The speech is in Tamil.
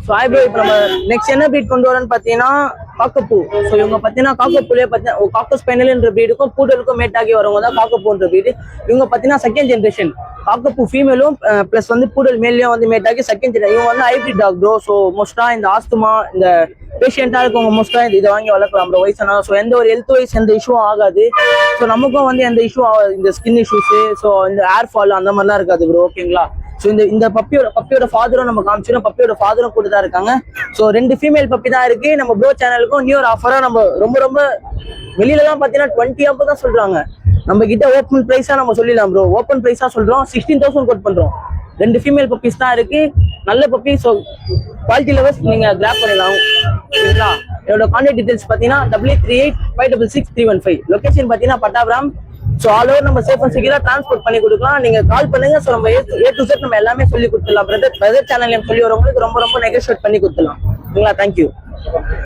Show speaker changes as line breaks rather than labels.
ஸோ ஹாய் ப்ரோ, இப்போ நம்ம நெக்ஸ்ட் என்ன ப்ரீட் கொண்டு வரோன்னு பார்த்தீங்கன்னா காக்கப்பூ. ஸோ இவங்க பார்த்தீங்கன்னா காக்கப்புலேயே பார்த்தீங்கன்னா காக்கோ ஸ்பெனல்ன்ற ப்ரீடுக்கும் பூடலுக்கும் மேட் ஆகி வரவங்க தான் காக்கப்புன்ற ப்ரீடு. இவங்க பார்த்தீங்கன்னா செகண்ட் ஜென்ரேஷன் காக்கப்பு ஃபீமேலும் ப்ளஸ் வந்து பூடல் மேலேயும் வந்து மேட் ஆகி செகண்ட் ஜென்ரேஷன். இவங்க வந்து ஹைப்ரிட் டாக் ப்ரோ. ஸோ மோஸ்ட்டாக இந்த ஆஸ்துமா இந்த பேஷண்ட்டாக இருக்கவங்க மோஸ்ட்டாக இதை வாங்கி வளர்க்கலாம் ப்ரோ வயசானா. ஸோ எந்த ஒரு ஹெல்த் வைஸ் எந்த இஷ்யூவும் ஆகாது. ஸோ நமக்கும் வந்து எந்த இஷ்யூ ஆகாது, இந்த ஸ்கின் இஷ்யூஸு ஸோ இந்த ஏர் ஃபால் அந்த மாதிரிலாம் இருக்காது ப்ரோ. ஓகேங்களா? ஸோ இந்த பப்பியோட ஃபாதரும் நம்ம காமிச்சிடும், பப்பியோட ஃபாதரும் கூட தான் இருக்காங்க. ஸோ 2 ஃபீமேல் பப்பி தான் இருக்கு. நம்ம ப்ரோ சேனலுக்கும் நியூ ஆஃபராக நம்ம ரொம்ப வெளியில தான் பார்த்தீங்கன்னா 20 அப்போ தான் சொல்றாங்க. நம்ம கிட்ட ஓப்பன் ப்ரைஸா நம்ம சொல்லிடலாம் ப்ரோ. ஓப்பன் ப்ரைஸா சொல்றோம், 16,000 கோட் பண்றோம். 2 ஃபீமேல் பப்பீஸ் தான் இருக்கு, நல்ல பப்பி. ஸோ குவாலிட்டி லெவல்ஸ் நீங்க கிராப் பண்ணலாம். ஓகேங்களா? என்னோட கான்டாக்ட் டீடைல்ஸ் பார்த்தீங்கன்னா 8838566315. லொகேஷன் பார்த்தீங்கன்னா பட்டாபுரம். ஸோ ஆல் ஓவர் நம்ம சேஃப் அண்ட் செக்யூரா டிரான்ஸ்போர்ட் பண்ணி கொடுக்கலாம். நீங்க கால் பண்ணுங்க. ஸோ நம்ம A to Z நம்ம எல்லாமே சொல்லி கொடுத்துடலாம். பிரதர் சேனல் சொல்லி வரவங்களுக்கு ரொம்ப நெகோஷியேட் பண்ணி கொடுத்துடலாம். ஓகேங்களா? தேங்க்யூ.